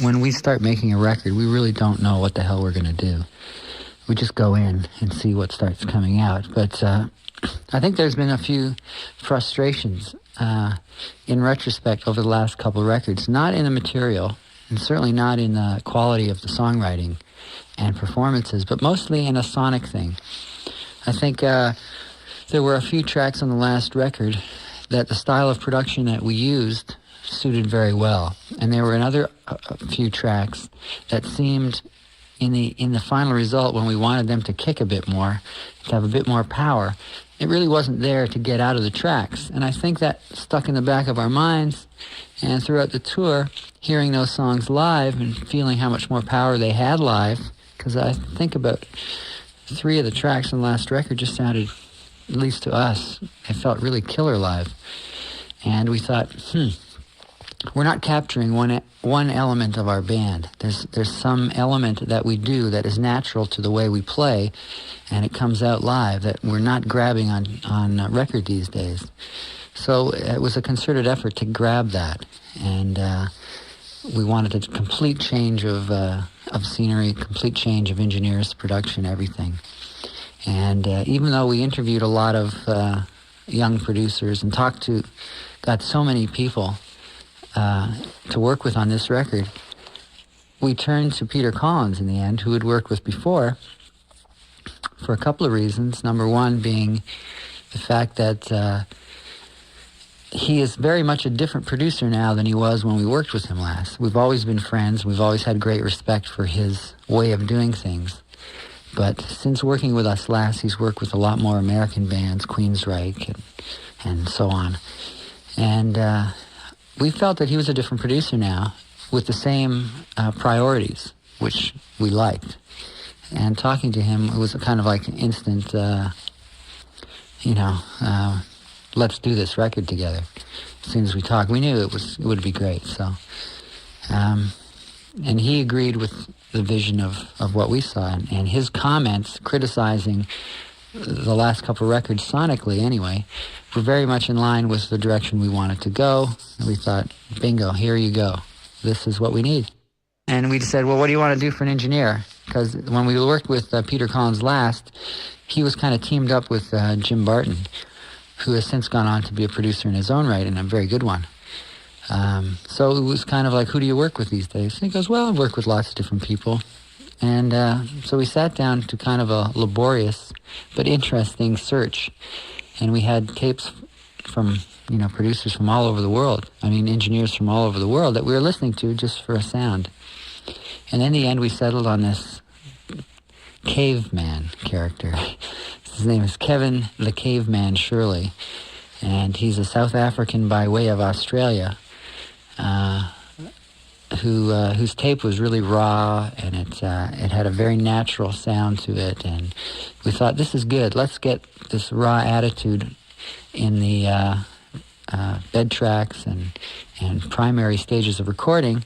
when we start making a record, we really don't know what the hell we're going to do. We just go in and see what starts coming out. But I think there's been a few frustrations in retrospect over the last couple of records, not in the material, and certainly not in the quality of the songwriting and performances, but mostly in a sonic thing. I think there were a few tracks on the last record that the style of production that we used suited very well, and there were another few tracks that seemed in the final result, when we wanted them to kick a bit more, to have a bit more power, it really wasn't there to get out of the tracks. And I think that stuck in the back of our minds, and throughout the tour, hearing those songs live and feeling how much more power they had live, because I think about 3 of the tracks on the last record just sounded, at least to us, it felt really killer live. And we thought, we're not capturing one element of our band. There's some element that we do that is natural to the way we play, and it comes out live that we're not grabbing on record these days. So it was a concerted effort to grab that, and we wanted a complete change of scenery, complete change of engineers, production, everything. And even though we interviewed a lot of young producers and got so many people to work with on this record, we turned to Peter Collins in the end, who had worked with before, for a couple of reasons. Number one being the fact that he is very much a different producer now than he was when we worked with him last. We've always been friends. We've always had great respect for his way of doing things. But since working with us last, he's worked with a lot more American bands, Queensryche and so on. And we felt that he was a different producer now, with the same priorities, which we liked. And talking to him, it was kind of like an instant, let's do this record together. As soon as we talked, we knew it would be great. So, and he agreed with the vision of what we saw, and his comments criticizing the last couple of records sonically anyway were very much in line with the direction we wanted to go. And we thought, bingo, here you go. This is what we need. And we said, well, what do you want to do for an engineer? Because when we worked with Peter Collins last, he was kind of teamed up with Jim Barton, who has since gone on to be a producer in his own right, and a very good one. So it was kind of like, who do you work with these days? And he goes, well, I work with lots of different people. And so we sat down to kind of a laborious but interesting search. And we had tapes from, producers from all over the world. Engineers from all over the world that we were listening to just for a sound. And in the end, we settled on this caveman character. His name is Kevin the Caveman Shirley. And he's a South African by way of Australia, whose tape was really raw, and it had a very natural sound to it, and we thought, this is good. Let's get this raw attitude in the bed tracks and primary stages of recording.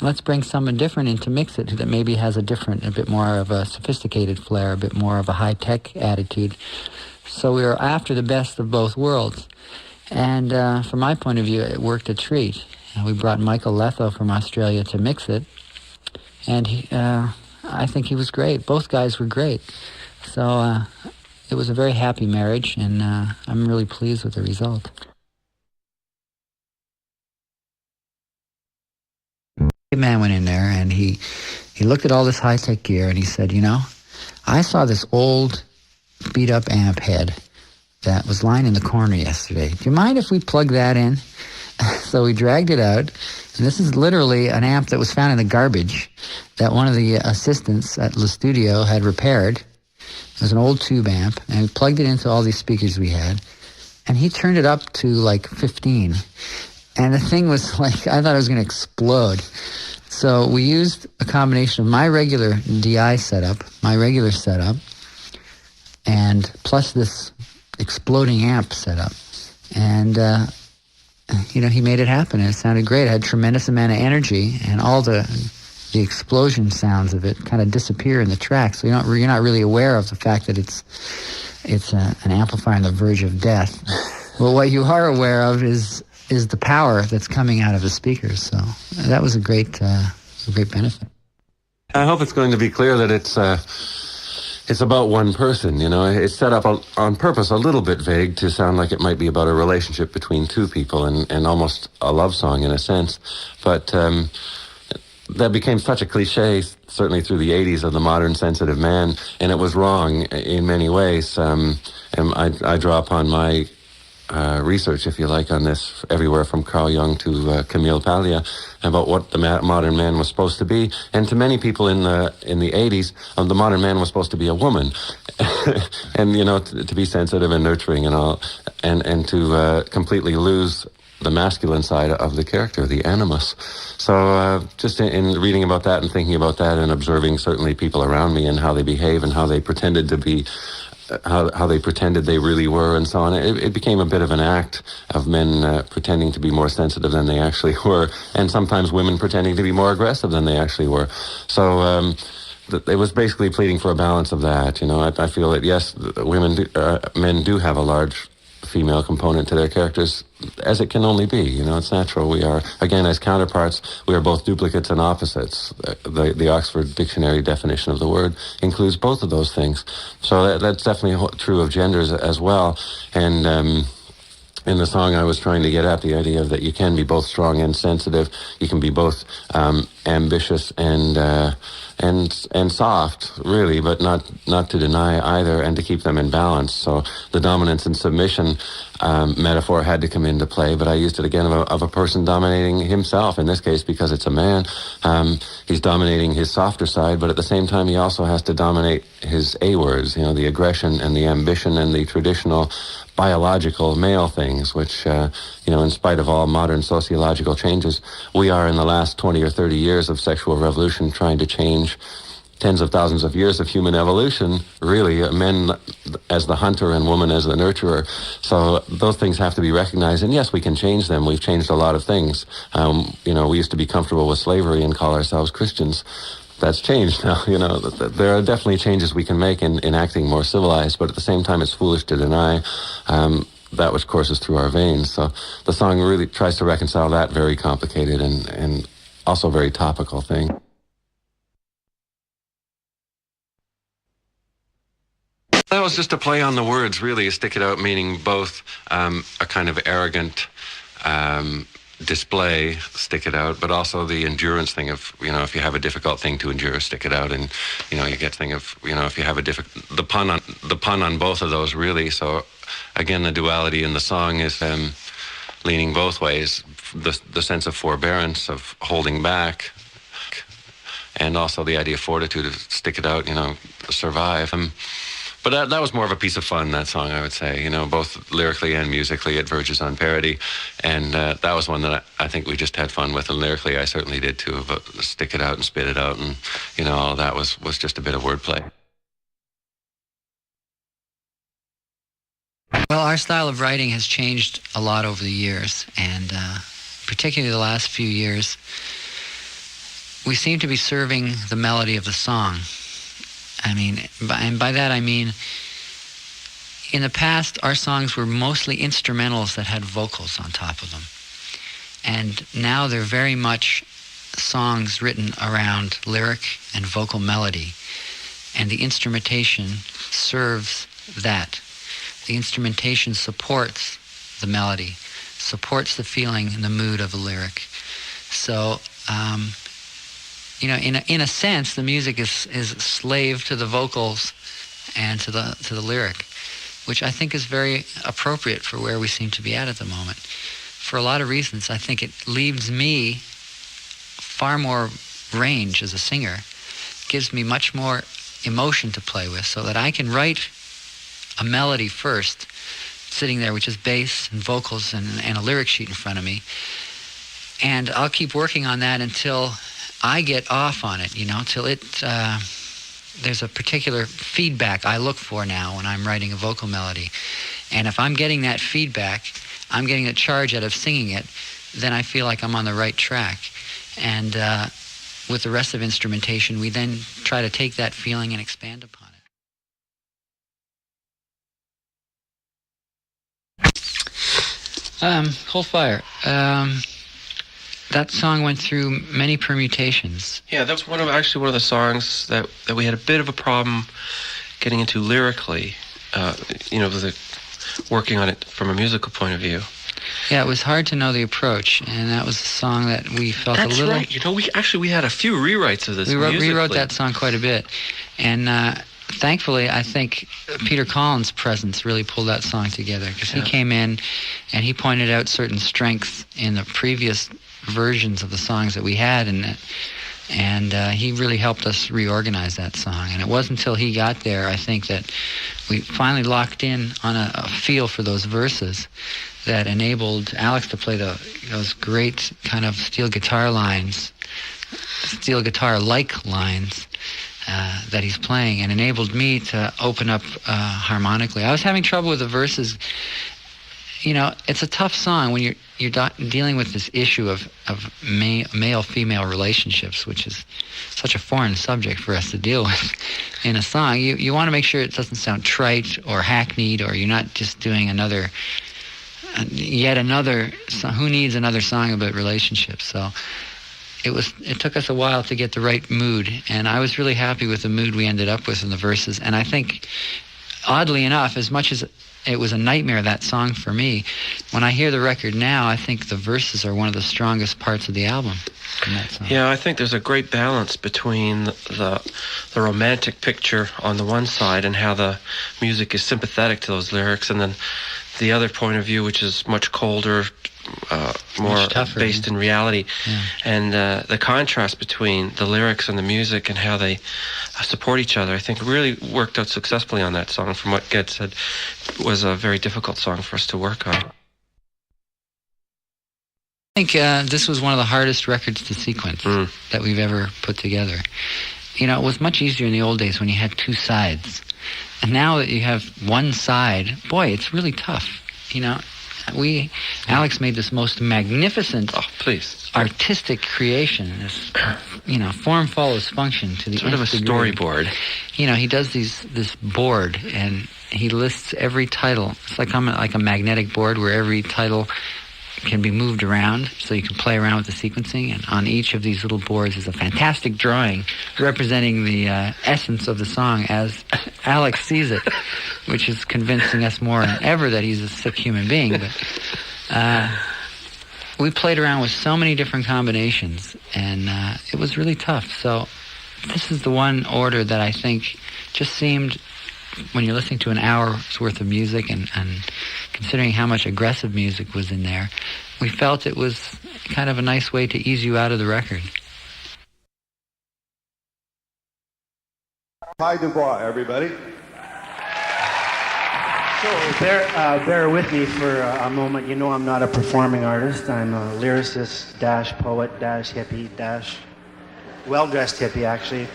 Let's bring someone different in to mix it that maybe has a bit more of a sophisticated flair, a bit more of a high-tech attitude. So we were after the best of both worlds. And from my point of view, it worked a treat. We brought Michael Letho from Australia to mix it, and I think he was great. Both guys were great. So it was a very happy marriage, and I'm really pleased with the result. The man went in there, and he looked at all this high-tech gear, and he said, I saw this old beat-up amp head that was lying in the corner yesterday. Do you mind if we plug that in? So we dragged it out, and this is literally an amp that was found in the garbage that one of the assistants at the studio had repaired. It was an old tube amp, and we plugged it into all these speakers we had, and he turned it up to like 15. And the thing was like, I thought it was going to explode. So we used a combination of my regular DI setup, and plus this exploding amp setup. And he made it happen, and it sounded great. It had a tremendous amount of energy, and all the explosion sounds of it kind of disappear in the track, so you're not really aware of the fact that it's an amplifier on the verge of death. Well, what you are aware of is the power that's coming out of the speakers. So that was a great a great benefit. I hope it's going to be clear that it's about one person, you know. It's set up on purpose a little bit vague to sound like it might be about a relationship between two people and almost a love song in a sense. But that became such a cliche, certainly through the 80s, of the modern sensitive man, and it was wrong in many ways. And I draw upon my research, if you like, on this everywhere from Carl Jung to Camille Paglia about what the modern man was supposed to be. And to many people in the 80s, the modern man was supposed to be a woman, and you know, to be sensitive and nurturing and all, and to completely lose the masculine side of the character, the animus. So just in reading about that and thinking about that and observing certainly people around me and how they behave and how they pretended to be, how they pretended they really were and so on, it became a bit of an act of men pretending to be more sensitive than they actually were, and sometimes women pretending to be more aggressive than they actually were. So it was basically pleading for a balance of that. You know, I feel that yes, men do have a large female component to their characters, as it can only be. You know, it's natural. We are, again, as counterparts, we are both duplicates and opposites. The Oxford Dictionary definition of the word includes both of those things. So that's definitely true of genders as well. And in the song, I was trying to get at the idea of that you can be both strong and sensitive. You can be both ambitious and soft, really, but not to deny either, and to keep them in balance. So the dominance and submission metaphor had to come into play, but I used it again of a person dominating himself, in this case because it's a man. He's dominating his softer side, but at the same time he also has to dominate his A words, you know, the aggression and the ambition and the traditional biological male things, which, you know, in spite of all modern sociological changes, we are in the last 20 or 30 years of sexual revolution trying to change tens of thousands of years of human evolution, really, men as the hunter and woman as the nurturer. So those things have to be recognized. And yes, we can change them. We've changed a lot of things. You know, we used to be comfortable with slavery and call ourselves Christians. That's changed now. You know, there are definitely changes we can make in acting more civilized, but at the same time, it's foolish to deny that which courses through our veins. So the song really tries to reconcile that very complicated and also very topical thing. That was just a play on the words, really. Stick it out, meaning both a kind of arrogant display, stick it out, but also the endurance thing of, you know, if you have a difficult thing to endure, stick it out. And, you know, you get thing of, you know, if you have the pun on both of those, really. So again, the duality in the song is leaning both ways, the sense of forbearance, of holding back, and also the idea of fortitude, of stick it out, you know, survive. But that was more of a piece of fun, that song, I would say. You know, both lyrically and musically, it verges on parody. And that was one that I think we just had fun with. And lyrically, I certainly did too, but stick it out and spit it out. And, you know, all that was just a bit of wordplay. Well, our style of writing has changed a lot over the years. And particularly the last few years, we seem to be serving the melody of the song. I mean, and by that I mean, in the past, our songs were mostly instrumentals that had vocals on top of them. And now they're very much songs written around lyric and vocal melody. And the instrumentation serves that. The instrumentation supports the melody, supports the feeling and the mood of the lyric. So, you know, in a sense, the music is slave to the vocals and to the lyric, which I think is very appropriate for where we seem to be at the moment. For a lot of reasons, I think it leaves me far more range as a singer, gives me much more emotion to play with, so that I can write a melody first, sitting there, which is bass and vocals and a lyric sheet in front of me, and I'll keep working on that until I get off on it, you know, till there's a particular feedback I look for now when I'm writing a vocal melody. And if I'm getting that feedback, I'm getting a charge out of singing it, then I feel like I'm on the right track. And with the rest of instrumentation, we then try to take that feeling and expand upon it. Cold Fire. that song went through many permutations. Yeah, that was one of the songs that we had a bit of a problem getting into lyrically, working on it from a musical point of view. Yeah, it was hard to know the approach, and that was a song that we felt That's a little... right. We had a few rewrites of this musically. We rewrote that song quite a bit, and thankfully, I think Peter Collins' presence really pulled that song together, because he came in and he pointed out certain strengths in the previous versions of the songs that we had, and he really helped us reorganize that song. And it wasn't until he got there, I think, that we finally locked in on a feel for those verses that enabled Alex to play those great kind of steel guitar-like lines that he's playing, and enabled me to open up harmonically. I was having trouble with the verses. You know, it's a tough song when you're dealing with this issue of male-female relationships, which is such a foreign subject for us to deal with in a song. You want to make sure it doesn't sound trite or hackneyed, or you're not just doing yet another song. Who needs another song about relationships? So it took us a while to get the right mood, and I was really happy with the mood we ended up with in the verses. And I think, oddly enough, as much as it was a nightmare, that song, for me, when I hear the record now, I think the verses are one of the strongest parts of the album in that song. Yeah, I think there's a great balance between the romantic picture on the one side and how the music is sympathetic to those lyrics, and then the other point of view, which is much colder, more tougher, based in reality. Yeah. And the contrast between the lyrics and the music and how they support each other, I think really worked out successfully on that song. From what Ged said, it was a very difficult song for us to work on. I think this was one of the hardest records to sequence that we've ever put together. You know, it was much easier in the old days when you had two sides. And now that you have one side, boy, it's really tough. You know, Alex made this most magnificent artistic creation. This, form follows function to the sort of a degree. Storyboard. You know, he does this board, and he lists every title. It's like a magnetic board where every title can be moved around, so you can play around with the sequencing. And on each of these little boards is a fantastic drawing representing the essence of the song as Alex sees it, which is convincing us more than ever that he's a sick human being. But we played around with so many different combinations, and it was really tough. So this is the one order that I think just seemed, when you're listening to an hour's worth of music and considering how much aggressive music was in there, we felt it was kind of a nice way to ease you out of the record. Hi, Dubois, everybody. So bear with me for a moment. You know, I'm not a performing artist. I'm a lyricist -- poet -- hippie -- well-dressed hippie, actually.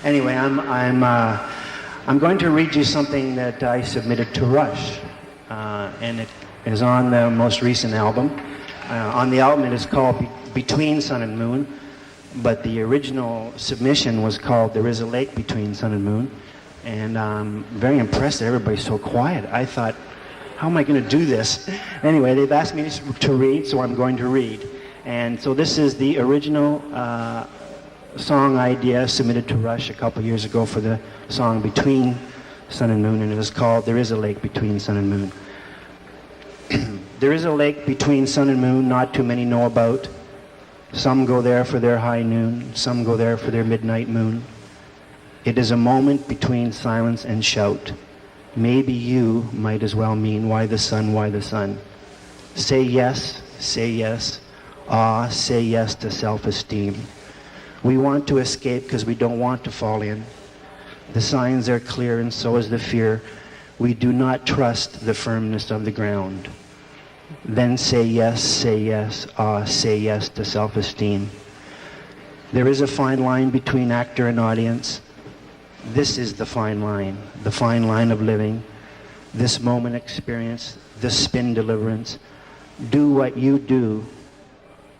Anyway, I'm going to read you something that I submitted to Rush, and it is on the most recent album. On the album, it is called Between Sun and Moon, but the original submission was called There Is a Lake Between Sun and Moon, and I'm very impressed that everybody's so quiet. I thought, how am I going to do this? Anyway, they've asked me to read, so I'm going to read. And so this is the original song idea submitted to Rush a couple years ago for the song Between Sun and Moon, and it is called There Is a Lake Between Sun and Moon. There is a lake between sun and moon not too many know about. Some go there for their high noon, some go there for their midnight moon. It is a moment between silence and shout. Maybe you might as well mean why the sun, why the sun. Say yes, ah, say yes to self-esteem. We want to escape because we don't want to fall in. The signs are clear and so is the fear. We do not trust the firmness of the ground. Then say yes, ah, say yes to self-esteem. There is a fine line between actor and audience. This is the fine line of living, this moment experience, this spin deliverance. Do what you do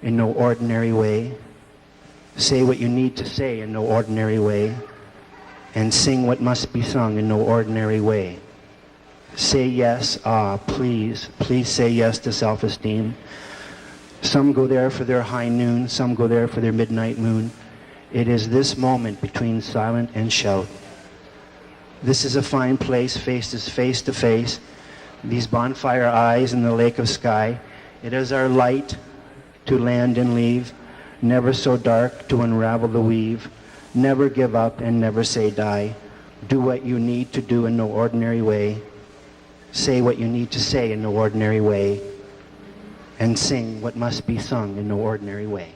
in no ordinary way. Say what you need to say in no ordinary way. And sing what must be sung in no ordinary way. Say yes, ah, please say yes to self-esteem. Some go there for their high noon, some go there for their midnight moon. It is this moment between silent and shout. This is a fine place, faces face to face. These bonfire eyes in the lake of sky. It is our light to land and leave, never so dark to unravel the weave. Never give up and never say die. Do what you need to do in no ordinary way. Say what you need to say in no ordinary way. And sing what must be sung in no ordinary way.